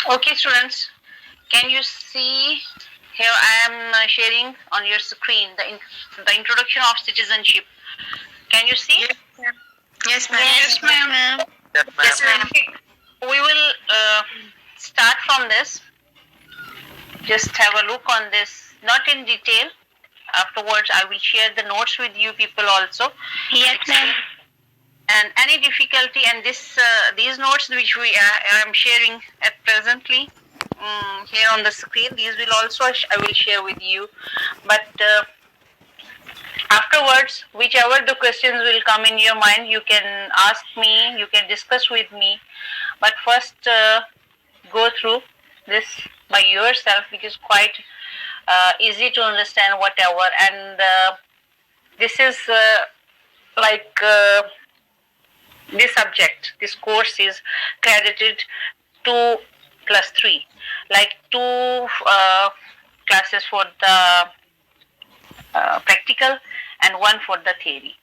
Okay, students, can you see here? I am sharing on your screen the introduction of citizenship. Can you see? Yes, ma'am. Yes, ma'am. Yes, ma'am. We will start from this. Just have a look on this, not in detail. Afterwards, I will share the notes with you people also. Yes, ma'am. And any difficulty, and these notes which I am sharing at presently here on the screen, these will also I will share with you. But afterwards, whichever the questions will come in your mind, you can ask me, you can discuss with me. But first, go through this by yourself, because quite easy to understand whatever. And this is like this subject, this course is credited 2+3, like two classes for the practical and one for the theory.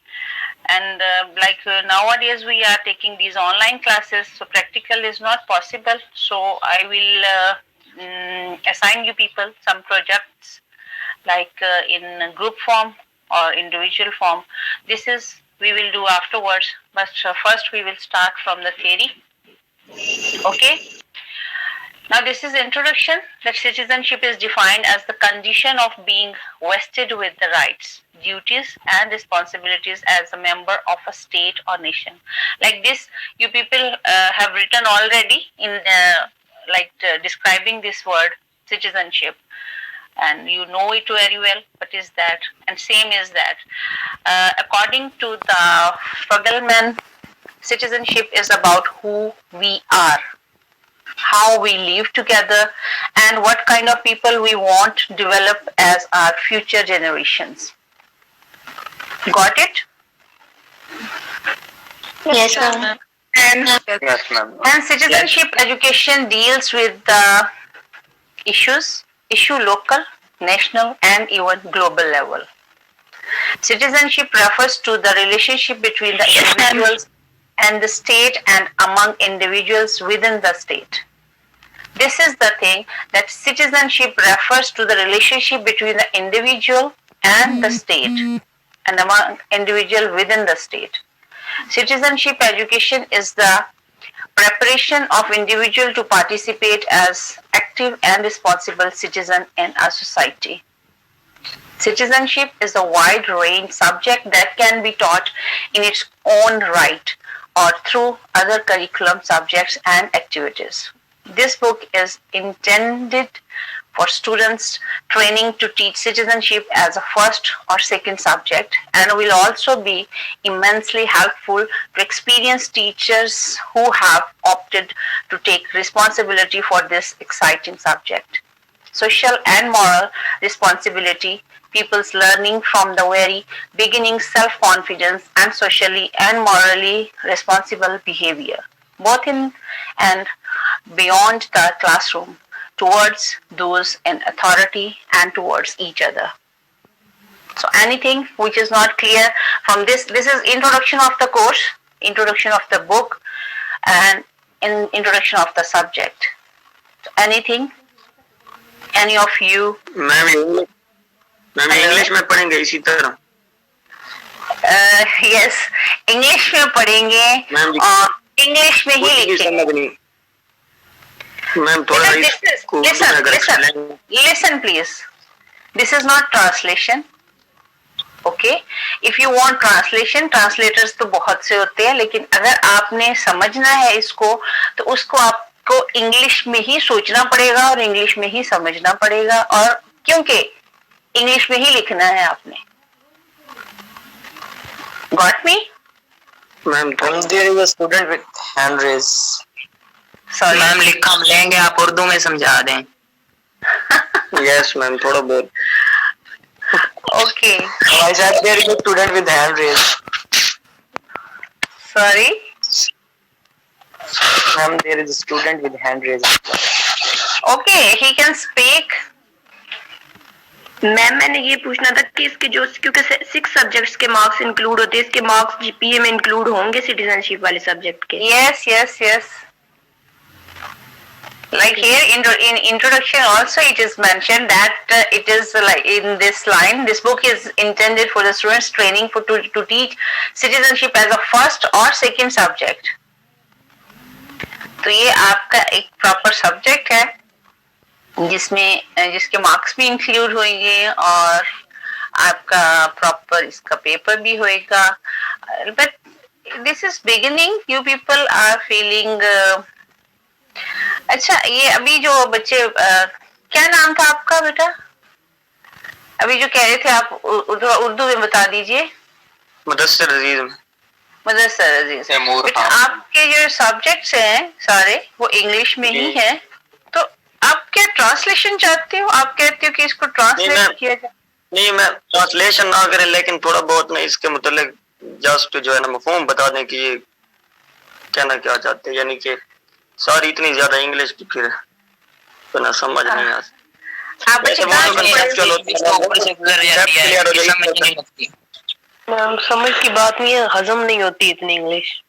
And nowadays we are taking these online classes, so practical is not possible. So I will assign you people some projects, like in group form or individual form. This is we will do afterwards, but first we will start from the theory. Okay. Now this is introduction. That citizenship is defined as the condition of being vested with the rights, duties, and responsibilities as a member of a state or nation. Like this, you people have written already in describing this word citizenship, and you know it very well. What is that? And same is that. According to the Fuggelman, citizenship is about who we are, how we live together, and what kind of people we want to develop as our future generations. Got it? Yes, ma'am. And, Yes, ma'am. and citizenship education deals with the issue local, national, and even global level. Citizenship refers to the relationship between the individuals and the state and among individuals within the state. This is the thing, that citizenship refers to the relationship between the individual and the state and among individual within the state. Citizenship education is the preparation of individual to participate as active and responsible citizen in a society. Citizenship is a wide range subject that can be taught in its own right or through other curriculum subjects and activities. This book is intended for students training to teach citizenship as a first or second subject, and will also be immensely helpful to experienced teachers who have opted to take responsibility for this exciting subject. Social and moral responsibility, people's learning from the very beginning self-confidence and socially and morally responsible behavior, both in and beyond the classroom, towards those in authority and towards each other. So anything which is not clear from this is introduction of the course, introduction of the book, and introduction of the subject. So anything, any of you? Ma'am English में पढ़ेंगे इसी तरह. Yes, English में पढ़ेंगे और English में ही लिखेंगे. Ma'am थोड़ा listen please, this is not translation. Okay, if you want translation, translators तो बहुत से होते हैं, लेकिन अगर आपने समझना है इसको, तो उसको आपको इंग्लिश में ही सोचना पड़ेगा और इंग्लिश में ही समझना पड़ेगा, और क्योंकि इंग्लिश में ही लिखना है आपने. Got me? Ma'am there is a student with hand raise. Sorry. Ma'am लिखा हम लेंगे, आप उर्दू में समझा दें. Yes, मैम थोड़ा बहुत. Okay. I said there is a student with hand raise. Sorry. Ma'am, there is a student with hand raise. Okay, he can speak. Ma'am मैंने ये पूछना था कि इसके जो, क्योंकि 6 सब्जेक्ट्स के मार्क्स इंक्लूड होते हैं, इसके मार्क्स जीपीए में इंक्लूड होंगे सिटीजनशिप वाले सब्जेक्ट के? Yes, yes, yes. Like here in introduction also it is mentioned that it is like in this line, this book is intended for the students training to teach citizenship as a first or second subject. तो ये आपका एक proper subject है जिसके marks भी include होंगे और आपका प्रॉपर इसका पेपर भी होएगा. But this is beginning, you people are feeling. अच्छा, ये अभी जो बच्चे क्या नाम था आपका बेटा? अभी जो कह रहे थे आप उर्दू में बता दीजिए. मुदस्सिर अजीज. मुदस्सिर अजीज. बेटा आपके जो सब्जेक्ट्स हैं सारे वो इंग्लिश में ही है, तो आप क्या ट्रांसलेशन चाहते हो? आप कहते हो कि इसको ट्रांसलेट किया जाए? नहीं, मैं ट्रांसलेशन ना करें, लेकिन थोड़ा बहुत मैं इसके मतलब जस्ट जो है ना मफहूम बता दें कि ये कहना क्या चाहते हैं. यानी कि सारी इतनी ज्यादा इंग्लिश की फिर तो ना समझ नहीं आता. आप समझ की बात नहीं है, हजम नहीं होती इतनी English.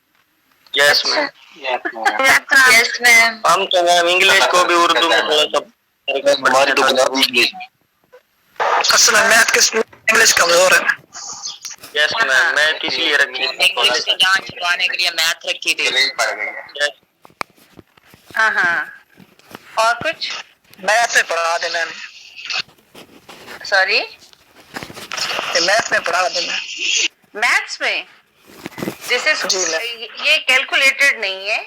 Yes ma'am. Yes ma'am. हम तो मैम इंग्लिश को भी उर्दू में थोड़ा सा हमारी तो इंग्लिश. असल में मैथ के इंग्लिश कमजोर है. यस मैम, मैथ इसलिए रखी इंग्लिश की जान छुपाने के लिए मैथ रखी थी. हाँ. और कुछ मैथ में पढ़ा देना. सॉरी, मैथ में पढ़ा देना. मैथ्स में दिस इज ये कैलकुलेटेड नहीं है,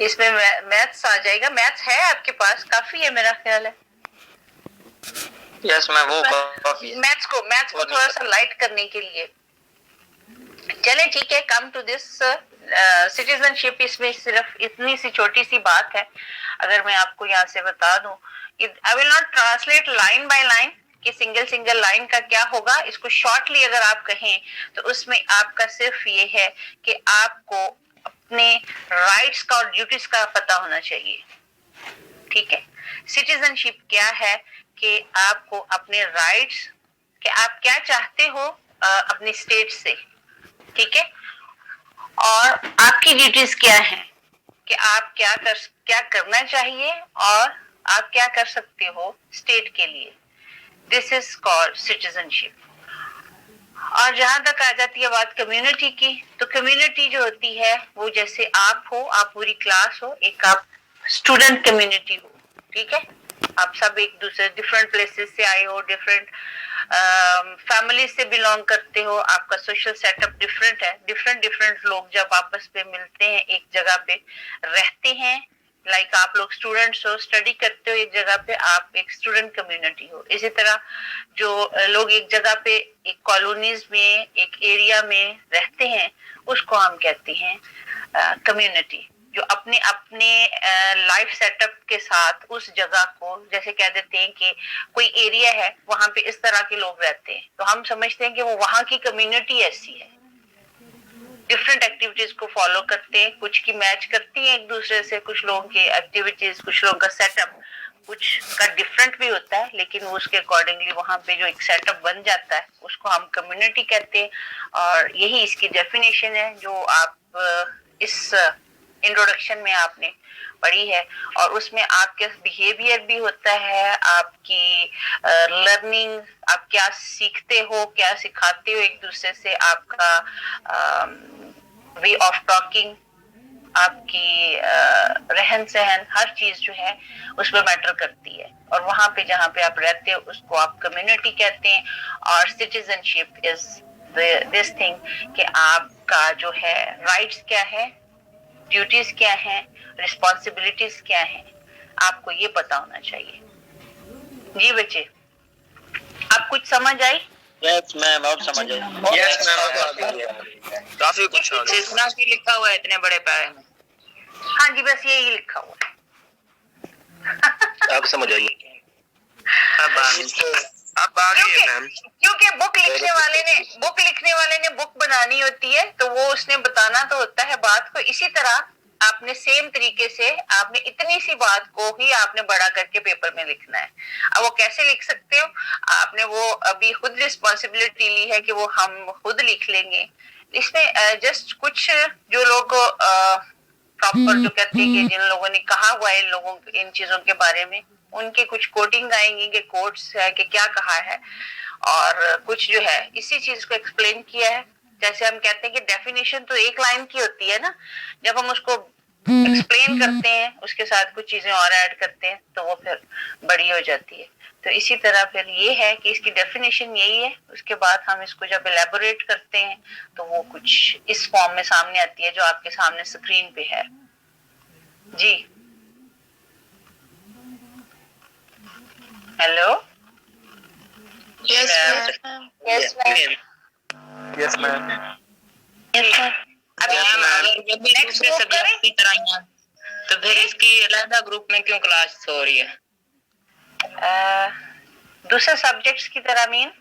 इसमें मैथ्स आ जाएगा. मैथ्स है आपके पास, काफी है मेरा ख्याल है. यस मैम, वो काफी है. मैथ्स को थोड़ा सा लाइट करने के लिए. चले ठीक है, कम टू दिस सिटीजनशिप. इसमें सिर्फ इतनी सी छोटी सी बात है. अगर मैं आपको यहाँ से बता दूं, I will not translate line by line कि सिंगल लाइन का क्या होगा. इसको शॉर्टली अगर आप कहें तो उसमें आपका सिर्फ ये है कि आपको अपने राइट्स का और ड्यूटीज का पता होना चाहिए. ठीक है, सिटीजनशिप क्या है कि आपको अपने राइट्स, कि आप क्या चाहते हो अपनी स्टेट से. ठीक है, और आपकी ड्यूटीज क्या है कि आप क्या करना चाहिए और आप क्या कर सकते हो स्टेट के लिए. This is called citizenship. और जहां तक आ जाती है बात कम्युनिटी की, तो कम्युनिटी जो होती है वो जैसे आप हो, आप पूरी क्लास हो, एक आप स्टूडेंट कम्युनिटी हो. ठीक है, आप सब एक दूसरे डिफरेंट प्लेसेस से आए हो, डिफरेंट फैमिली से बिलोंग करते हो, आपका सोशल सेटअप डिफरेंट है. डिफरेंट लोग जब आपस में मिलते हैं, एक जगह पे रहते हैं, लाइक आप लोग स्टूडेंट्स हो, स्टडी करते हो एक जगह पे, आप एक स्टूडेंट कम्युनिटी हो. इसी तरह जो लोग एक जगह पे, एक कॉलोनीज में, एक एरिया में रहते हैं, उसको हम कहते हैं कम्युनिटी. जो अपने लाइफ सेटअप के साथ उस जगह को, जैसे कह देते हैं कि कोई एरिया है वहां पे इस तरह के लोग रहते हैं, तो हम समझते हैं कि वो वहां की कम्युनिटी ऐसी है. डिफरेंट एक्टिविटीज को फॉलो करते हैं, कुछ की मैच करती है एक दूसरे से, कुछ लोगों की एक्टिविटीज, कुछ लोगों का सेटअप कुछ का डिफरेंट भी होता है, लेकिन उसके अकॉर्डिंगली वहां पे जो एक सेटअप बन जाता है उसको हम कम्युनिटी कहते हैं. और यही इसकी डेफिनेशन है जो आप इस इंट्रोडक्शन में आपने पढ़ी है. और उसमें आपके बिहेवियर भी होता है, आपकी लर्निंग, आप क्या सीखते हो, क्या सिखाते हो एक दूसरे से, आपका वे ऑफ टॉकिंग, आपकी रहन सहन, हर चीज जो है उसमें मैटर करती है. और वहां पे जहाँ पे आप रहते हो उसको आप कम्युनिटी कहते हैं. और सिटीजनशिप इज दिस थिंग कि आपका जो है राइट्स क्या है, ड्यूटीज क्या है, रिस्पॉन्सिबिलिटीज क्या है, आपको ये पता होना चाहिए. जी बच्चे, आप कुछ समझ आई? यस मैम, आप समझ आई. यस मैम, काफी कुछ इतना की लिखा हुआ है इतने बड़े पैरे में. हाँ जी, बस यही लिखा हुआ है. आप समझ आइए. अब आ गई है मैम. क्योंकि बुक लिखने वाले ने बुक बनानी होती है, तो वो उसने बताना तो होता है बात को. इसी तरह आपने सेम तरीके से आपने इतनी सी बात को ही आपने बड़ा करके पेपर में लिखना है. अब वो कैसे लिख सकते हो? आपने वो अभी खुद रिस्पॉन्सिबिलिटी ली है कि वो हम खुद लिख लेंगे. इसमें जस्ट कुछ जो लोग प्रॉपर जो कहते हैं कि जिन लोगों ने कहा हुआ है इन लोगों इन चीजों के बारे में, उनके कुछ कोटिंग आएंगी कि कोट्स है कि क्या कहा है, और कुछ जो है इसी चीज को एक्सप्लेन किया है। जैसे हम कहते हैं कि डेफिनेशन तो एक लाइन की होती है ना, जब हम उसको एक्सप्लेन करते हैं उसके साथ कुछ चीजें और ऐड करते हैं तो वो फिर बड़ी हो जाती है। तो इसी तरह फिर ये है कि इसकी डेफिनेशन यही है, उसके बाद हम इसको जब एलेबोरेट करते हैं तो वो कुछ इस फॉर्म में सामने आती है जो आपके सामने स्क्रीन पे है। जी hello. Yes, ma'am. Yes, ma'am. Yes, ma'am. अभी मैम अगर ये भी Next दूसरे group सब्जेक्ट करें? की तरह ही है तो फिर इसकी अलग ग्रुप में क्यों क्लास हो रही है? दूसरे सब्जेक्ट्स की तरह मीन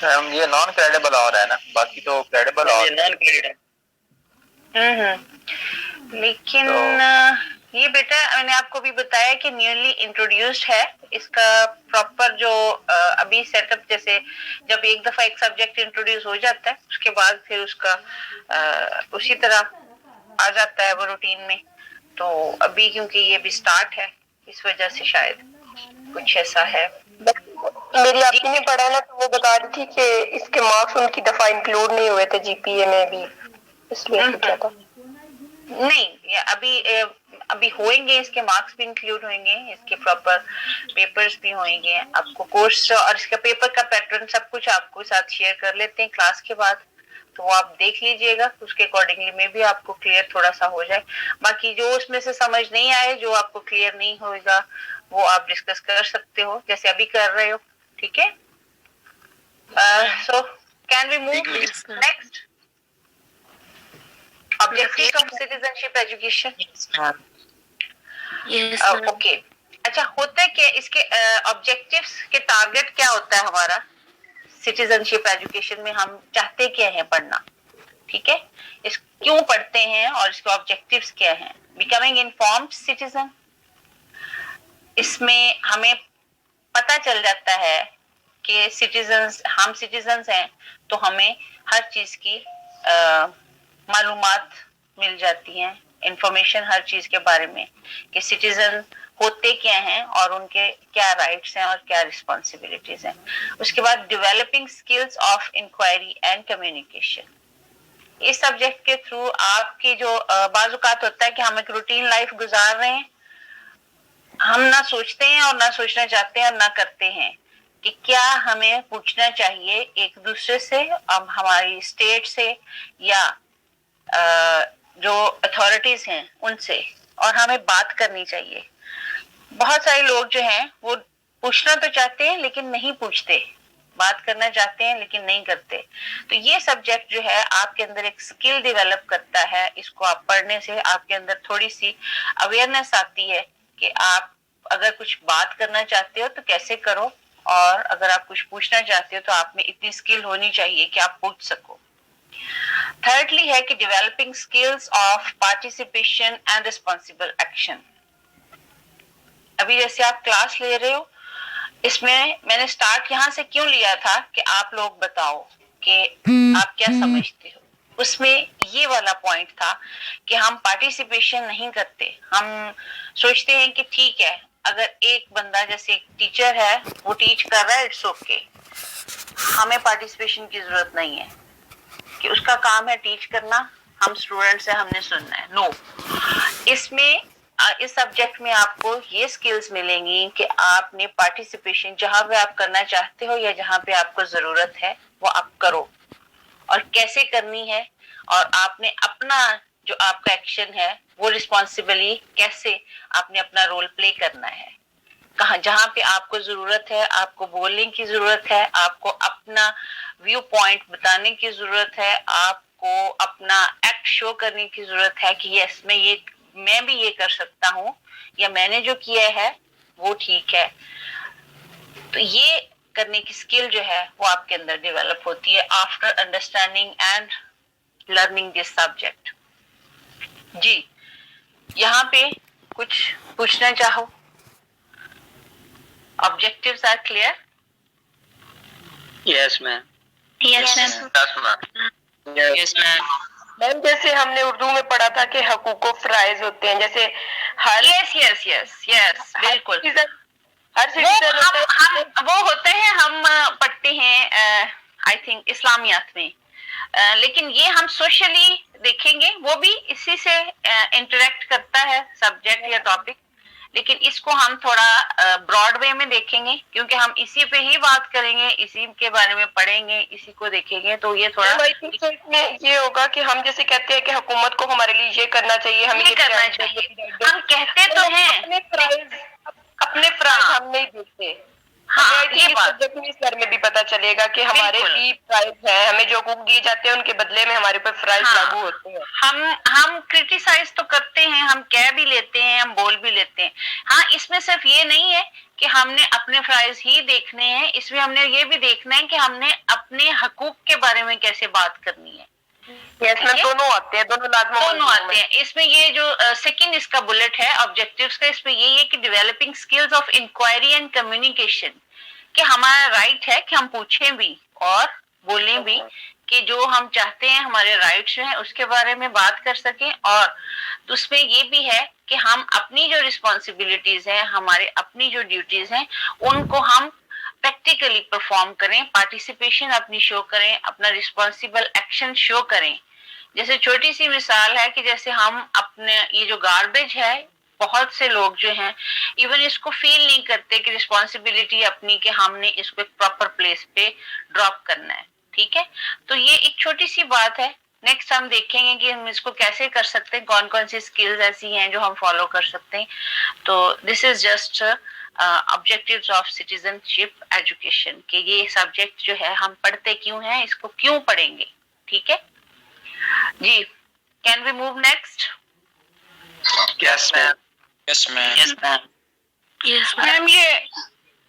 मैम ये नॉन क्रेडिबल आ रहा है ना, बाकी तो क्रेडिबल आ ये नॉन क्रेडिट लेकिन ये बेटा मैंने आपको भी बताया कि न्यूली इंट्रोड्यूस्ड है। इसका प्रॉपर जो अभी सेटअप, जैसे जब एक दफा एक सब्जेक्ट इंट्रोड्यूस हो जाता है उसके बाद फिर उसका उसी तरह आ जाता है वो रूटीन में। तो अभी क्योंकि ये भी स्टार्ट है इस वजह से शायद कुछ ऐसा है। मेरी आपी ने पढ़ा ना, तो वो बता रही थी कि इसके मार्क्स उनकी दफा इंक्लूड नहीं हुए थे जीपीए में भी, इसलिए पूछा था। नहीं, ये अभी होंगे, इसके मार्क्स भी इंक्लूड होंगे, इसके प्रॉपर पेपर्स भी होंगे। आपको कोर्स और इसका पेपर का पैटर्न सब कुछ आपको साथ शेयर कर लेते हैं क्लास के बाद, तो वो आप देख लीजिएगा, उसके अकॉर्डिंगली में भी आपको क्लियर थोड़ा सा हो जाए। बाकी जो उसमें से समझ नहीं आए, जो आपको क्लियर नहीं होगा, वो आप डिस्कस कर सकते हो जैसे अभी कर रहे हो। ठीक है, so can we move next? Objectives of citizenship education. Yes, okay, अच्छा होता है क्या इसके ऑब्जेक्टिव्स के टारगेट क्या होता है हमारा सिटीजनशिप एजुकेशन में? हम चाहते क्या है पढ़ना, ठीक है, इस क्यों पढ़ते हैं और इसके ऑब्जेक्टिव्स क्या हैं? बिकमिंग इन्फॉर्म्ड सिटीजन, इसमें हमें पता चल जाता है कि सिटीजन्स, हम सिटीजन्स हैं तो हमें हर चीज की मालूमात मिल जाती हैं, इंफॉर्मेशन हर चीज के बारे में कि सिटीजन होते क्या हैं और उनके क्या राइट्स हैं और क्या रिस्पॉन्सिबिलिटीज हैं। उसके बाद developing skills of inquiry and communication. इस सब्जेक्ट के थ्रू आपकी जो बाजुकात होता है कि हम एक रूटीन लाइफ गुजार रहे हैं, हम ना सोचते हैं और ना सोचना चाहते हैं और ना करते हैं कि क्या हमें पूछना चाहिए एक दूसरे से, अब हमारी स्टेट से या जो अथॉरिटीज हैं उनसे, और हमें बात करनी चाहिए। बहुत सारे लोग जो हैं वो पूछना तो चाहते हैं लेकिन नहीं पूछते, बात करना चाहते हैं लेकिन नहीं करते। तो ये सब्जेक्ट जो है आपके अंदर एक स्किल डेवलप करता है। इसको आप पढ़ने से आपके अंदर थोड़ी सी अवेयरनेस आती है कि आप अगर कुछ बात करना चाहते हो तो कैसे करो, और अगर आप कुछ पूछना चाहते हो तो आप में इतनी स्किल होनी चाहिए कि आप पूछ सको। थर्डली है कि developing skills of participation and responsible action. अभी जैसे आप क्लास ले रहे हो, इसमें मैंने स्टार्ट यहाँ से क्यों लिया था कि आप लोग बताओ कि आप क्या समझते हो। उसमें ये वाला पॉइंट था कि हम पार्टिसिपेशन नहीं करते। हम सोचते हैं कि ठीक है, अगर एक बंदा जैसे एक टीचर है वो टीच कर रहा है, इट्स ओके, हमें पार्टिसिपेशन की जरूरत नहीं है कि उसका काम है टीच करना, हम स्टूडेंट से हमने सुनना है। नो, इसमें इस सब्जेक्ट में आपको ये स्किल्स मिलेंगी कि आपने पार्टिसिपेशन जहां पे आप करना चाहते हो या जहां पे आपको जरूरत है वो आप करो, और कैसे करनी है, और आपने अपना जो आपका एक्शन है वो रिस्पॉन्सिबली कैसे आपने अपना रोल प्ले करना है। कहाँ जहां पे आपको जरूरत है, आपको बोलने की जरूरत है, आपको अपना व्यू पॉइंट बताने की जरूरत है, आपको अपना एक्ट शो करने की जरूरत है कि यस मैं भी ये कर सकता हूँ, या मैंने जो किया है वो ठीक है। तो ये करने की स्किल जो है वो आपके अंदर डेवलप होती है after understanding and learning this subject. जी, यहाँ पे कुछ पूछना चाहो? Objectives are clear? Yes ma'am. Yes, ma'am. Yes, ma'am. Ma'am जैसे हमने उर्दू में पढ़ा था कि हकूक़ फ़राइज़ होते हैं, जैसे हर यस यस यस यस बिल्कुल, हर वो सिटीजन हम वो होते हैं, हम पढ़ते हैं आई थिंक इस्लामियात में, लेकिन ये हम सोशली देखेंगे, वो भी इसी से इंटरेक्ट करता है सब्जेक्ट या टॉपिक, लेकिन इसको हम थोड़ा ब्रॉड वे में देखेंगे, क्योंकि हम इसी पे ही बात करेंगे, इसी के बारे में पढ़ेंगे, इसी को देखेंगे, तो ये थोड़ा तो इसमें ये होगा कि हम जैसे कहते हैं कि हुकूमत को हमारे लिए ये करना चाहिए, हमें ये ये करना right चाहिए, चाहिए, right हम कहते तो हैं, अपने प्राइज हाँ। हम नहीं देते। हाँ, हमें ये इस बात सब्जेक्ट में इस बारे में भी पता चलेगा कि हमारे बिल्कुल। भी प्राइज है, हमें जो हकूक दिए जाते हैं उनके बदले में हमारे ऊपर प्राइज हाँ। लागू होते हैं। हम क्रिटिसाइज तो करते हैं, हम कह भी लेते हैं, हम बोल भी लेते हैं। हाँ, इसमें सिर्फ ये नहीं है कि हमने अपने फ्राइज ही देखने हैं, इसमें हमने ये भी देखना है कि हमने अपने हकूक के बारे में कैसे बात करनी है। इसमें दोनों आते हैं, दोनों आते हैं इसमें। ये जो सेकंड इसका बुलेट है ऑब्जेक्टिव्स का, इसमें यही है कि developing skills of inquiry and communication, कि हमारा राइट है कि हम पूछें भी और बोलें भी, कि जो हम चाहते हैं हमारे राइट्स हैं उसके बारे में बात कर सकें, और उसमें ये भी है कि हम अपनी जो रिस्पॉन्सिबिलिटीज हैं, हमारे अपनी जो ड्यूटीज हैं, उनको हम प्रैक्टिकली परफॉर्म करें, पार्टिसिपेशन अपनी शो करें, अपना रिस्पॉन्सिबल एक्शन शो करें। जैसे छोटी सी मिसाल है कि जैसे हम अपने ये जो गार्बेज है, बहुत से लोग जो हैं इवन इसको फील नहीं करते कि रिस्पॉन्सिबिलिटी अपनी कि हमने इसको एक प्रॉपर प्लेस पे ड्रॉप करना है, ठीक है। तो ये एक छोटी सी बात है। नेक्स्ट हम देखेंगे कि हम इसको कैसे कर सकते हैं, कौन कौन सी स्किल्स ऐसी हैं जो हम फॉलो कर सकते हैं। तो this is just objectives of citizenship education, कि ये सब्जेक्ट जो है हम पढ़ते क्यों हैं, इसको क्यों पढ़ेंगे, ठीक है जी। Can we move next? Yes, ma'am. Yes ma'am. Yes ma'am. Yes ma'am ये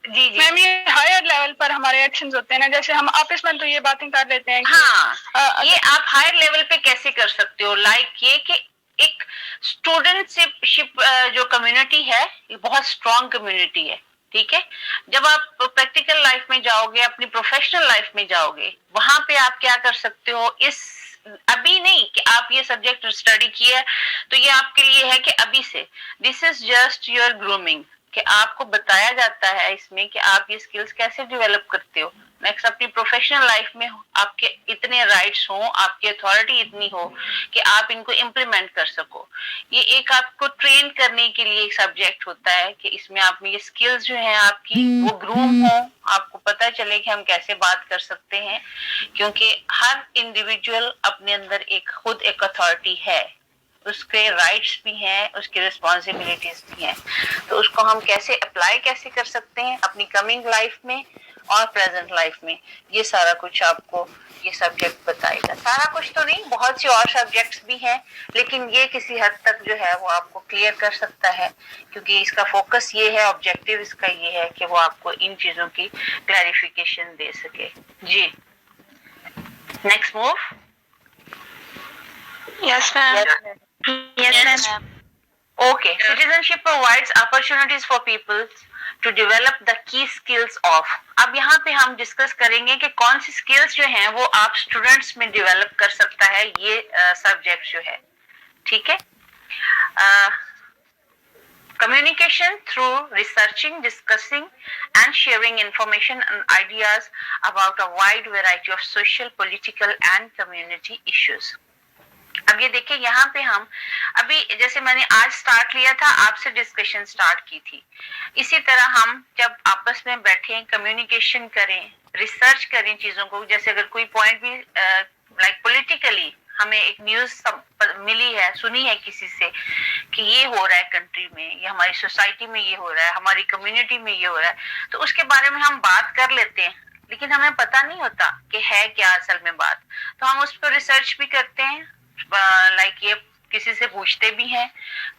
जी जी मैम ये हायर लेवल पर हमारे एक्शंस होते हैं ना, जैसे हम आपस में तो ये बातें कर लेते हैं कि हाँ, ये आप हायर लेवल पे कैसे कर सकते हो, लाइक ये कि एक स्टूडेंटशिप जो कम्युनिटी है, ये बहुत स्ट्रांग कम्युनिटी है, ठीक है। जब आप प्रैक्टिकल लाइफ में जाओगे, अपनी प्रोफेशनल लाइफ में जाओगे, वहां पे आप क्या कर सकते हो, इस अभी नहीं कि आप ये सब्जेक्ट स्टडी किया तो ये आपके लिए है कि अभी से, this is just your grooming, कि आपको बताया जाता है इसमें कि आप ये स्किल्स कैसे डेवलप करते हो। नेक्स्ट अपनी प्रोफेशनल लाइफ में आपके इतने राइट्स हो, आपकी अथॉरिटी इतनी हो कि आप इनको इम्प्लीमेंट कर सको। ये एक आपको ट्रेन करने के लिए एक सब्जेक्ट होता है कि इसमें आप में ये स्किल्स जो हैं आपकी वो ग्रूम हो, आपको पता चले कि हम कैसे बात कर सकते हैं, क्योंकि हर इंडिविजुअल अपने अंदर एक खुद एक अथॉरिटी है, उसके राइट्स भी हैं, उसकी रिस्पॉन्सिबिलिटीज भी हैं। तो उसको हम कैसे अप्लाई कैसे कर सकते हैं अपनी कमिंग लाइफ में और प्रेजेंट लाइफ में, ये सारा कुछ आपको ये सब्जेक्ट बताएगा। सारा कुछ तो नहीं, बहुत से और सब्जेक्ट्स भी हैं, लेकिन ये किसी हद तक जो है वो आपको क्लियर कर सकता है, क्योंकि इसका फोकस ये है, ऑब्जेक्टिव इसका ये है कि वो आपको इन चीजों की क्लैरिफिकेशन दे सके जी। Next move. Yes ma'am. Yes, ma'am. Okay. Citizenship provides opportunities for people to develop the key skills of. अब यहाँ पे हम डिस्कस करेंगे कि कौन सी स्किल्स जो हैं वो आप स्टूडेंट्स में डेवलप कर सकता है ये सब्जेक्ट जो है, ठीक है। Communication through researching, discussing and sharing information and ideas about a wide variety of social, political and community issues. अब ये देखिए यहाँ पे हम अभी जैसे मैंने आज स्टार्ट लिया था, आपसे डिस्कशन स्टार्ट की थी, इसी तरह हम जब आपस में बैठे कम्युनिकेशन करें, रिसर्च करें चीजों को, जैसे अगर कोई पॉइंट भी लाइक पॉलिटिकली हमें एक न्यूज मिली है, सुनी है किसी से कि ये हो रहा है कंट्री में, ये हमारी सोसाइटी में ये हो रहा है, हमारी कम्युनिटी में ये हो रहा है, तो उसके बारे में हम बात कर लेते हैं, लेकिन हमें पता नहीं होता कि है क्या असल में बात। तो हम उस पर रिसर्च भी करते हैं, लाइक ये किसी से पूछते भी हैं,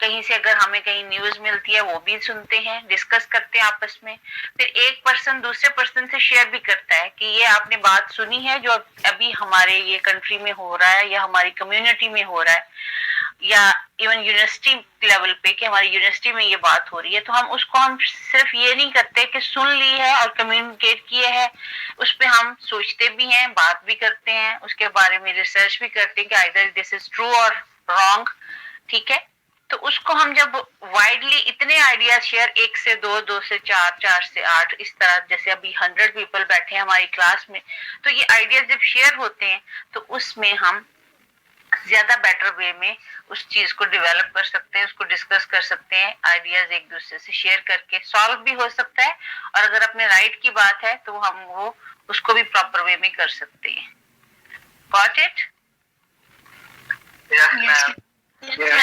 कहीं से अगर हमें कहीं न्यूज मिलती है वो भी सुनते हैं, डिस्कस करते हैं आपस में, फिर एक पर्सन दूसरे पर्सन से शेयर भी करता है कि ये आपने बात सुनी है जो अभी हमारे ये कंट्री में हो रहा है या हमारी कम्युनिटी में हो रहा है। या इवन यूनिवर्सिटी लेवल पे कि हमारी यूनिवर्सिटी में ये बात हो रही है, तो हम सिर्फ ये नहीं करते कि सुन ली है और कम्युनिकेट किए है, उस पर हम सोचते भी हैं, बात भी करते हैं, उसके बारे में रिसर्च भी करते हैं कि आइदर दिस इज ट्रू और रॉन्ग, ठीक है। तो उसको हम जब वाइडली इतने आइडियाज शेयर, 1 से 2, 2 से 4, 4 से 8, इस तरह, जैसे अभी 100 पीपल बैठे हैं हमारी क्लास में, तो ये आइडियाज जब शेयर होते हैं तो उसमें हम ज्यादा बेटर वे में उस चीज को डेवलप कर सकते हैं, उसको डिस्कस कर सकते हैं, आइडियाज एक दूसरे से शेयर करके सॉल्व भी हो सकता है, और अगर अपने राइट की बात है तो हम वो उसको भी प्रॉपर वे में कर सकते हैं। Got it? Yes,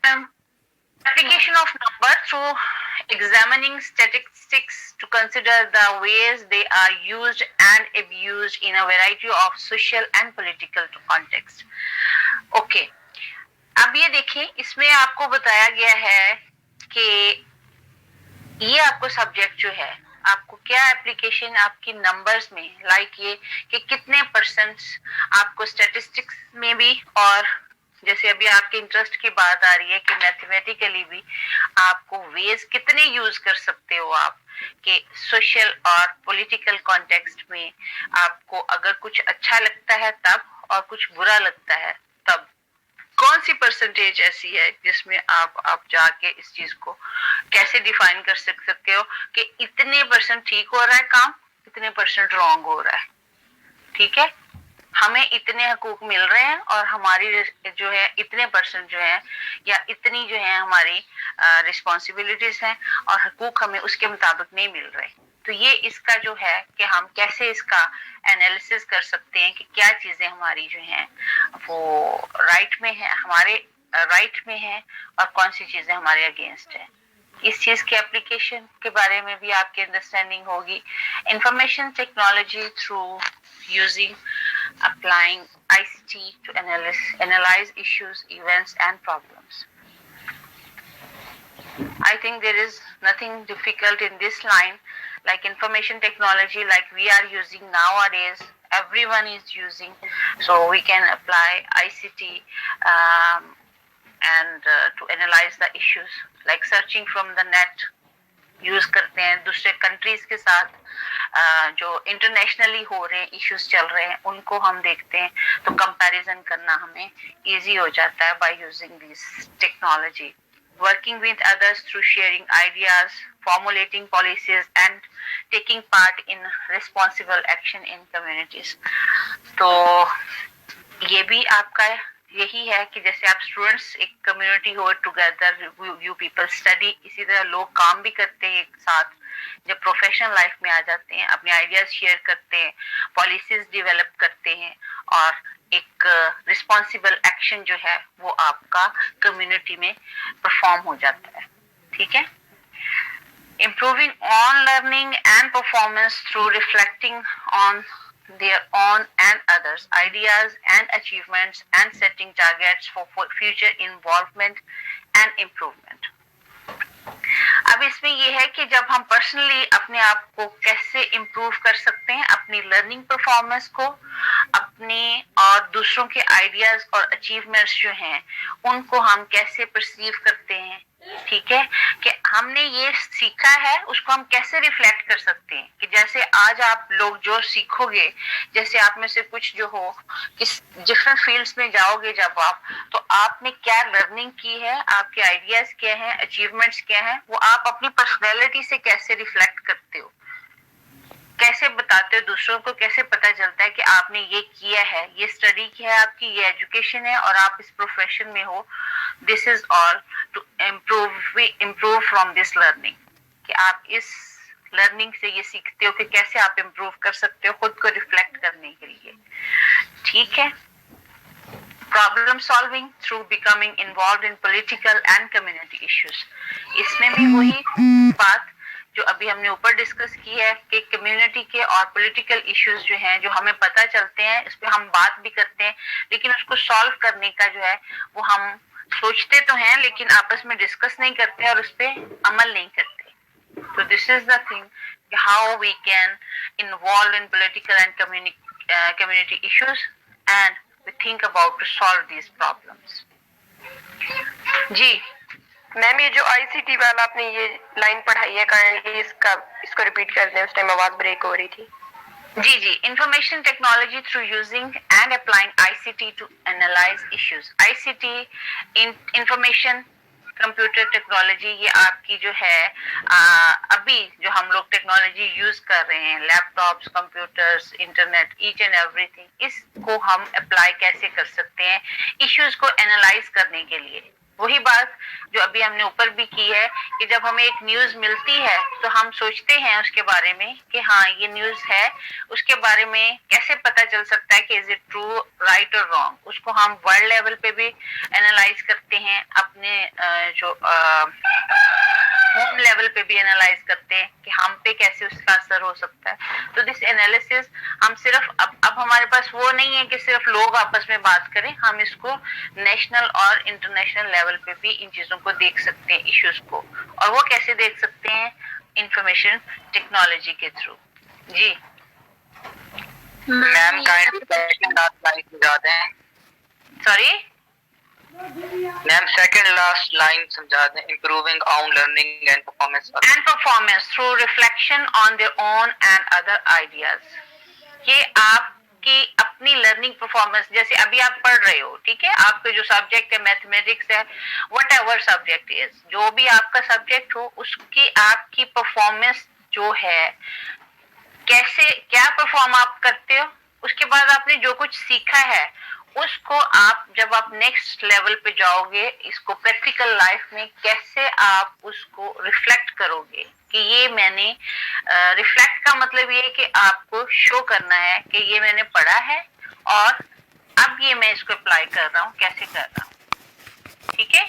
ma'am. Application of number through examining statistics to consider the ways they are used and abused in a variety of social and political context. Okay. अब ये देखें, इसमें आपको बताया गया है कि ये आपको सब्जेक्ट जो है, आपको क्या एप्लीकेशन आपकी नंबर्स में, लाइक ये कि कितने परसेंट आपको स्टैटिस्टिक्स में भी, और जैसे अभी आपके इंटरेस्ट की बात आ रही है कि मैथमेटिकली भी आपको वेज कितने यूज कर सकते हो आप, कि सोशल और पॉलिटिकल कॉन्टेक्स्ट में आपको अगर कुछ अच्छा लगता है तब, और कुछ बुरा लगता है तब, कौन सी परसेंटेज ऐसी है जिसमें आप जाके इस चीज को कैसे डिफाइन कर सकते हो कि इतने परसेंट ठीक हो रहा है काम, इतने परसेंट रॉन्ग हो रहा है, ठीक है, हमें इतने हकूक मिल रहे हैं और हमारी जो है इतने परसेंट जो है, या इतनी जो है हमारी रिस्पॉन्सिबिलिटीज हैं और हकूक हमें उसके मुताबिक नहीं मिल रहे। तो ये इसका जो है कि हम कैसे इसका एनालिसिस कर सकते हैं कि क्या चीजें हमारी जो हैं वो राइट में है, हमारे राइट में है, और कौन सी चीजें हमारे अगेंस्ट है। इस चीज के एप्लीकेशन के बारे में भी आपकी अंडरस्टैंडिंग होगी। Information technology through using applying ICT to analyze issues, events and problems. I think there is nothing difficult in this line, like information technology, like we are using nowadays, everyone is using, so we can apply ICT and to analyze the issues, like searching from the net, use करते हैं दूसरे countries के साथ, जो internationally हो रहे हैं issues चल रहे हैं उनको हम देखते हैं, तो कंपैरिजन करना हमें इजी हो जाता है by using this technology. Working with others through sharing ideas, formulating policies and taking part in responsible action in communities. तो ये भी आपका यही है कि जैसे आप स्टूडेंट्स एक कम्युनिटी हो, टुगेदर यू पीपल स्टडी, इसी तरह लोग काम भी करते हैं एक साथ, जब प्रोफेशनल लाइफ में आ जाते हैं अपने आइडियाज शेयर करते हैं, पॉलिसीज डेवलप करते हैं, और एक रिस्पॉन्सिबल एक्शन जो है वो आपका कम्युनिटी में परफॉर्म हो जाता है, ठीक है। Improving on learning and performance through reflecting on their own and others' ideas and achievements and setting targets for future involvement and improvement. अब इसमें यह है कि जब हम पर्सनली अपने आप को कैसे इम्प्रूव कर सकते हैं, अपनी लर्निंग परफॉर्मेंस को, अपने और दूसरों के आइडियाज और अचीवमेंट्स जो हैं उनको हम कैसे परसीव करते हैं, ठीक है, कि हमने ये सीखा है उसको हम कैसे रिफ्लेक्ट कर सकते हैं, कि जैसे आज आप लोग जो सीखोगे, जैसे आप में से कुछ जो हो किस डिफरेंट फील्ड्स में जाओगे जब आप, तो आपने क्या लर्निंग की है, आपके आइडियाज क्या हैं, अचीवमेंट्स क्या हैं, वो आप अपनी पर्सनैलिटी से कैसे रिफ्लेक्ट करते हो, कैसे बताते हो दूसरों को, कैसे पता चलता है कि आपने ये किया है, ये स्टडी की है आपकी, ये एजुकेशन है और आप इस प्रोफेशन में हो। This is all to improve from this learning, कि आप इस लर्निंग से ये सीखते हो कि कैसे आप इम्प्रूव कर सकते हो खुद को रिफ्लेक्ट करने के लिए, ठीक है। Problem solving through becoming involve in political and community issues, इसमें भी वही बात जो अभी हमने ऊपर डिस्कस की है कि कम्युनिटी के और पॉलिटिकल इश्यूज जो हैं जो हमें पता चलते हैं, इस पे हम बात भी करते हैं, लेकिन उसको सॉल्व करने का जो है वो हम सोचते तो हैं लेकिन आपस में डिस्कस नहीं करते और उस पे अमल नहीं करते। तो this is the thing, how we can involve in political and community issues and we think about to solve these problems. जी मैम ये जो आईसीटी वाला आपने ये लाइन पढ़ाई है करंटली, इसको रिपीट कर दें, उस टाइम आवाज ब्रेक हो रही थी। जी information technology through using and applying ICT to analyse issues. ICT information computer technology, ये आपकी जो है अभी जो हम लोग टेक्नोलॉजी यूज कर रहे हैं, laptops, computers, internet, each and everything, इसको हम अप्लाई कैसे कर सकते हैं इश्यूज को एनालाइज करने के लिए। वही बात जो अभी हमने ऊपर भी की है कि जब हमें एक न्यूज मिलती है तो हम सोचते हैं उसके बारे में कि हाँ ये न्यूज है, उसके बारे में कैसे पता चल सकता है कि इज इट ट्रू, राइट और रॉन्ग। उसको हम वर्ल्ड लेवल पे भी एनालाइज करते हैं, अपने जो होम लेवल पे भी एनालाइज करते हैं कि हम पे कैसे उसका असर हो सकता है। तो दिस एनालिसिस हम सिर्फ अब हमारे पास वो नहीं है कि सिर्फ लोग आपस में बात करें, हम इसको नेशनल और इंटरनेशनल लेवल पे भी इन चीजों को देख सकते हैं, इश्यूज को। और वो कैसे देख सकते हैं? इंफॉर्मेशन टेक्नोलॉजी के थ्रू। जी मैम सेकंड लास्ट लाइन समझाते हैं। Sorry ma'am second last line समझा दें। Improving on learning and performance and performance through reflection on their own and other ideas। ये आपकी अपनी लर्निंग परफॉर्मेंस, जैसे अभी आप पढ़ रहे हो, ठीक है, आपके जो सब्जेक्ट है मैथमेटिक्स है, वट एवर सब्जेक्ट इज, जो भी आपका सब्जेक्ट हो, उसकी आपकी परफॉर्मेंस जो है, कैसे क्या परफॉर्म आप करते हो, उसके बाद आपने जो कुछ सीखा है उसको आप जब आप नेक्स्ट लेवल पे जाओगे, इसको प्रैक्टिकल लाइफ में कैसे आप उसको रिफ्लेक्ट करोगे कि ये मैंने रिफ्लेक्ट का मतलब ये है कि आपको शो करना है कि ये मैंने पढ़ा है और अब ये मैं इसको अप्लाई कर रहा हूँ, कैसे कर रहा हूँ, ठीक है।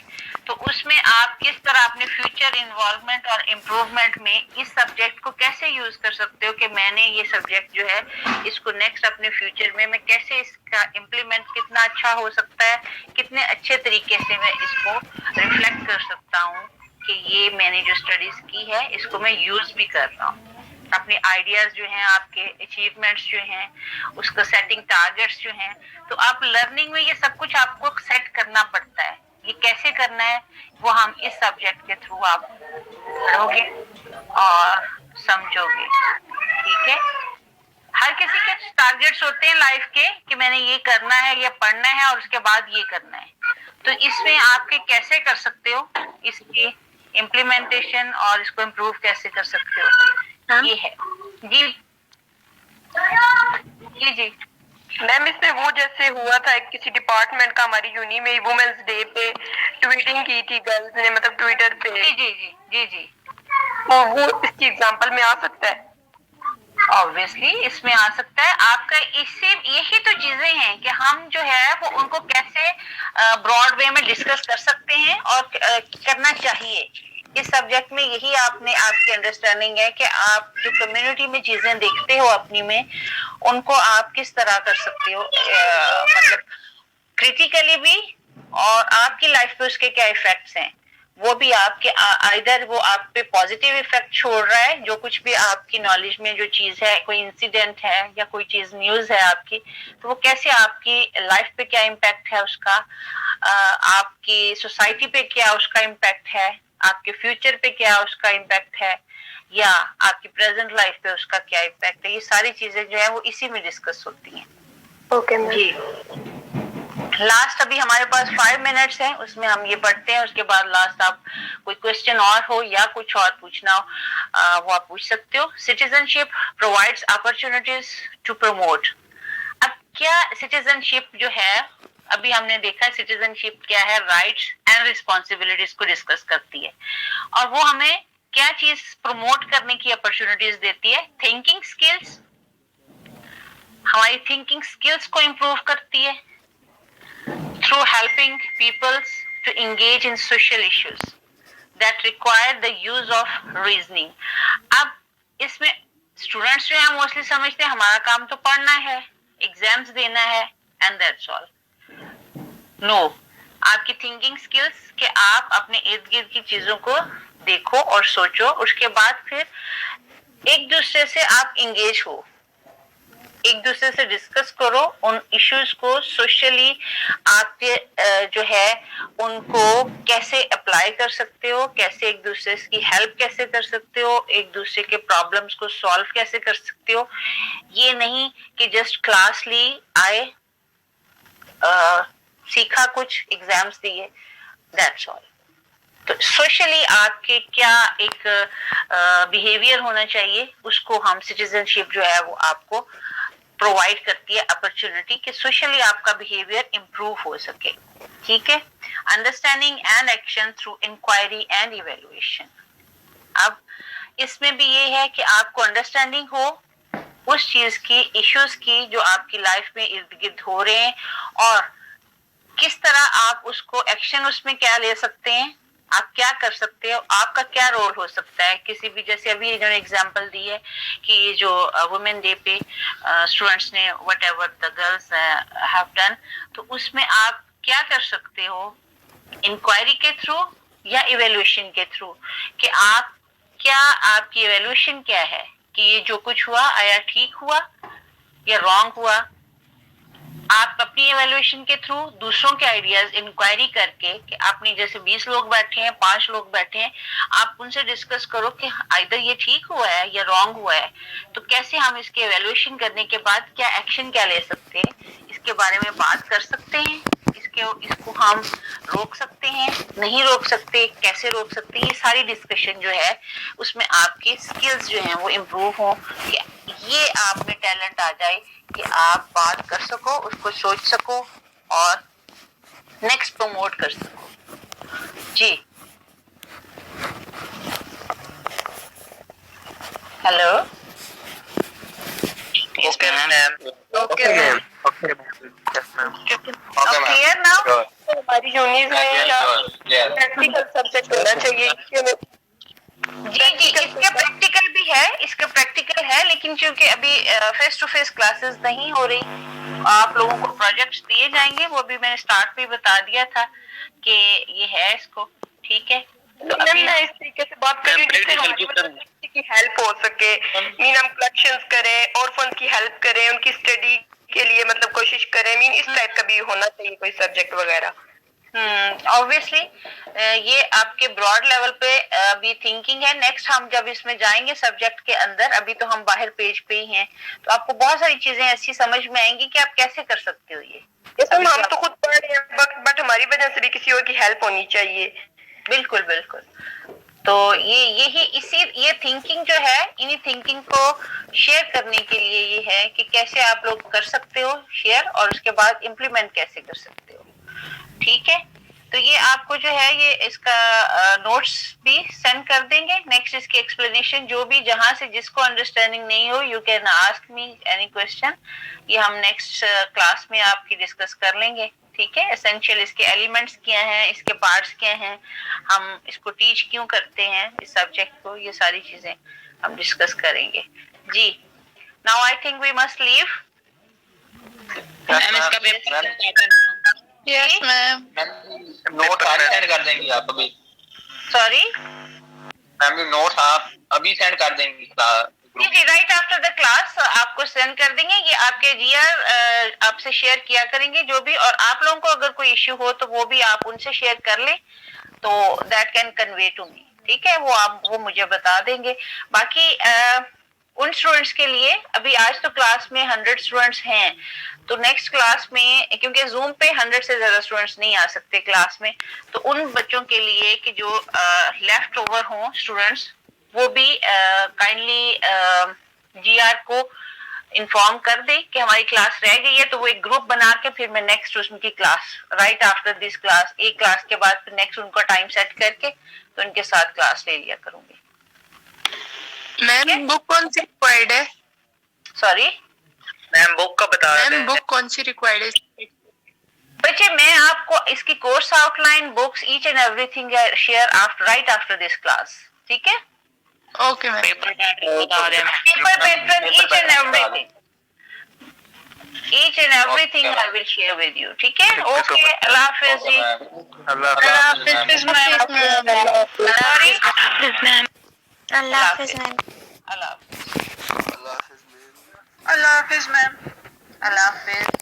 तो उसमें आप किस तरह अपने फ्यूचर इन्वॉल्वमेंट और इम्प्रूवमेंट में इस सब्जेक्ट को कैसे यूज कर सकते हो कि मैंने ये सब्जेक्ट जो है इसको नेक्स्ट अपने फ्यूचर में मैं कैसे इसका इम्प्लीमेंट कितना अच्छा हो सकता है, कितने अच्छे तरीके से मैं इसको रिफ्लेक्ट कर सकता हूँ कि ये मैंने जो स्टडीज की है इसको मैं यूज भी कर रहा हूँ। अपने आइडियाज जो हैं, आपके अचीवमेंट्स जो हैं, उसका सेटिंग टारगेट्स जो हैं, तो आप लर्निंग में ये सब कुछ आपको सेट करना पड़ता है। ये कैसे करना है वो हम इस सब्जेक्ट के थ्रू आप पढ़ोगे और समझोगे, ठीक है। हर किसी के टारगेट्स होते हैं लाइफ के कि मैंने ये करना है, ये पढ़ना है और उसके बाद ये करना है। तो इसमें आपके कैसे कर सकते हो इसकी इम्प्लीमेंटेशन और इसको इम्प्रूव कैसे कर सकते हो, ये है। जी जी जी मैम इसमें वो जैसे हुआ था किसी डिपार्टमेंट का हमारी यूनी में वुमेन्स डे पे ट्वीटिंग की थी गर्ल्स ने, मतलब ट्विटर पे, जी जी जी जी जी तो वो इसकी एग्जांपल में आ सकता है? ऑब्वियसली इसमें आ सकता है। आपका इससे यही तो चीजें हैं कि हम जो है वो उनको कैसे ब्रॉड वे में डिस्कस कर सकते हैं और करना चाहिए। इस सब्जेक्ट में यही आपकी अंडरस्टैंडिंग है कि आप जो कम्युनिटी में चीजें देखते हो अपनी में, उनको आप किस तरह कर सकते हो, मतलब क्रिटिकली भी, और आपकी लाइफ पे उसके क्या इफेक्ट्स हैं वो भी आपके इधर वो आप पे पॉजिटिव इफेक्ट छोड़ रहा है, जो कुछ भी आपकी नॉलेज में जो चीज है, कोई इंसिडेंट है या कोई चीज न्यूज है आपकी, तो वो कैसे आपकी लाइफ पे क्या इम्पैक्ट है उसका, आपकी सोसाइटी पे क्या उसका इम्पैक्ट है, आपके फ्यूचर पे क्या उसका इम्पैक्ट है, या आपकी प्रेजेंट लाइफ पे उसका क्या इम्पैक्ट है। ये सारी चीजें जो है वो इसी में डिस्कस होती हैं। ओके जी लास्ट अभी हमारे पास 5 मिनट्स हैं, उसमें हम ये पढ़ते हैं, उसके बाद लास्ट आप कोई क्वेश्चन और हो या कुछ और पूछना हो वो आप पूछ सकते हो। Citizenship provides opportunities to promote. अब क्या सिटीजनशिप जो है, अभी हमने देखा सिटीजनशिप क्या है, राइट्स एंड रिस्पॉन्सिबिलिटीज को डिस्कस करती है, और वो हमें क्या चीज प्रमोट करने की अपॉर्चुनिटीज देती है? थिंकिंग स्किल्स, हमारी थिंकिंग स्किल्स को इम्प्रूव करती है through helping peoples to engage in social issues that require the use of reasoning। अब इसमें स्टूडेंट्स जो है मोस्टली समझते हैं हमारा काम तो पढ़ना है, एग्जाम्स देना है एंड दैट्स ऑल। नो, आपकी थिंकिंग स्किल्स कि आप अपने इर्द गिर्द की चीजों को देखो और सोचो, उसके बाद फिर एक दूसरे से आप इंगेज हो, एक दूसरे से डिस्कस करो उन इश्यूज को। सोशली आपके जो है उनको कैसे अप्लाई कर सकते हो, कैसे एक दूसरे की हेल्प कैसे कर सकते हो, एक दूसरे के प्रॉब्लम्स को सॉल्व कैसे कर सकते हो। ये नहीं कि जस्ट क्लास ली, आए, सीखा, कुछ एग्जाम्स दिए, दैट्स ऑल। तो सोशली आपके क्या एक बिहेवियर होना चाहिए, उसको हम सिटीजनशिप जो है वो आपको प्रोवाइड करती है अपॉर्चुनिटी कि सोशली आपका बिहेवियर इंप्रूव हो सके। ठीक है, understanding and action through inquiry and evaluation. अब इसमें भी ये है कि आपको अंडरस्टैंडिंग हो उस चीज की, इश्यूज की जो आपकी लाइफ में इर्द गिर्द हो रहे हैं, और किस तरह आप उसको एक्शन उसमें क्या ले सकते हैं, आप क्या कर सकते हो, आपका क्या रोल हो सकता है किसी भी। जैसे अभी इन्होंने एग्जांपल दी है कि ये जो वुमेन डे पे स्टूडेंट्स ने what ever the girls have done, तो उसमें आप क्या कर सकते हो इंक्वायरी के थ्रू या इवेल्युएशन के थ्रू, कि आप क्या, आपकी इवेल्युएशन क्या है कि ये जो कुछ हुआ आया ठीक हुआ या रॉन्ग हुआ। आप अपनी एवेल्युएशन के थ्रू दूसरों के आइडियाज इंक्वायरी करके, कि आपने जैसे 20 लोग बैठे हैं, 5 लोग बैठे हैं, आप उनसे डिस्कस करो कि आइदर ये ठीक हुआ है या रॉन्ग हुआ है, तो कैसे हम इसके एवेल्युएशन करने के बाद क्या एक्शन क्या ले सकते हैं, इसके बारे में बात कर सकते हैं। इसको हम रोक सकते हैं, नहीं रोक सकते, कैसे रोक सकते हैं, ये सारी डिस्कशन जो है उसमें आपकी स्किल्स जो हैं वो इम्प्रूव हो, कि ये आप में टैलेंट आ जाए कि आप बात कर सको, उसको सोच सको और नेक्स्ट प्रमोट कर सको। जी hello, okay ma'am, okay ma'am, okay yes ma'am, clear now. हमारी यूनिट में प्रैक्टिकल सब्जेक्ट होना चाहिए कि हमें जी जी, इसके प्रैक्टिकल भी है, इसका प्रैक्टिकल है, लेकिन क्योंकि अभी फेस टू फेस क्लासेस नहीं हो रही, आप लोगों को प्रोजेक्ट्स दिए जाएंगे, वो भी मैंने स्टार्ट में बता दिया था कि ये है इसको। ठीक है, तो अभी मैं इस तरीके से बात कर रही हूँ जिससे हमारी किसी की हेल्प हो सके। मीन हम कलेक्शंस करें, ऑर्फन की हेल्प करें, उनकी स्टडी के लिए मतलब कोशिश करें। मीन इस टाइप का भी होना चाहिए कोई सब्जेक्ट वगैरह। ऑब्वियसली ये आपके ब्रॉड लेवल पे अभी थिंकिंग है। नेक्स्ट हम जब इसमें जाएंगे सब्जेक्ट के अंदर, अभी तो हम बाहर पेज पे ही हैं, तो आपको बहुत सारी चीजें ऐसी समझ में आएंगी कि आप कैसे कर सकते हो ये। हम तो खुद पढ़ रहे हैं, बट हमारी वजह से भी किसी और की हेल्प होनी चाहिए। बिल्कुल बिल्कुल। तो ये थिंकिंग जो है, इन्हीं थिंकिंग को शेयर करने के लिए ये है कि कैसे आप लोग कर सकते हो शेयर, और उसके बाद इम्प्लीमेंट कैसे कर सकते हो। ठीक है, तो ये आपको जो है ये इसका नोट्स भी सेंड कर देंगे। नेक्स्ट इसकी एक्सप्लेनेशन जो भी, जहां से जिसको अंडरस्टैंडिंग नहीं हो, you can ask me any question, ये हम नेक्स्ट क्लास में आपकी डिस्कस कर लेंगे। ठीक है, एसेंशियल इसके एलिमेंट्स क्या हैं, इसके पार्ट्स क्या हैं, हम इसको टीच क्यों करते हैं इस सब्जेक्ट को, ये सारी चीजें हम डिस्कस करेंगे। जी, now I think we must leave. इसका पेपर यस मैम। नोट आज सेंड कर देंगी आप अभी? सॉरी मैम नोट आप अभी सेंड कर देंगी जी जी, राइट आफ्टर द क्लास आपको सेंड कर देंगे। ये आपके जीआर आपसे शेयर किया करेंगे जो भी, और आप लोगों को अगर कोई इश्यू हो तो वो भी आप उनसे शेयर कर लें, तो that can convey to me. ठीक है, वो मुझे बता देंगे। बाकी उन स्टूडेंट्स के लिए अभी आज तो क्लास में 100 स्टूडेंट्स हैं, तो नेक्स्ट क्लास में, क्योंकि जूम पे 100 से ज्यादा स्टूडेंट्स नहीं आ सकते क्लास में, तो उन बच्चों के लिए कि जो लेफ्ट ओवर हों स्टूडेंट्स, वो भी काइंडली जीआर को इन्फॉर्म कर दे कि हमारी क्लास रह गई है, तो वो एक ग्रुप बना के फिर मैं नेक्स्ट उनकी class right after this class, एक क्लास के बाद फिर नेक्स्ट उनका टाइम सेट करके तो उनके साथ क्लास ले लिया करूंगी। मैम बुक कौन सी रिक्वायर्ड है? सॉरी मैम बुक का बता रहे मैम हैं। बुक कौन सी रिक्वायर्ड है? बच्चे मैं आपको इसकी course outline, books, each and everything share right after this class. ठीक है, ओके मैम। पेपर पैटर्न बता रहे हैं। Paper pattern, each and everything I will share with you. ठीक है, ओके, अल्लाह हाफिज जी। अल्लाह हाफिज मैम। अल्लाह हाफिज मैम। अल्लाह हाफिज। अल्लाह हाफिज मैम। अल्लाह हाफिज।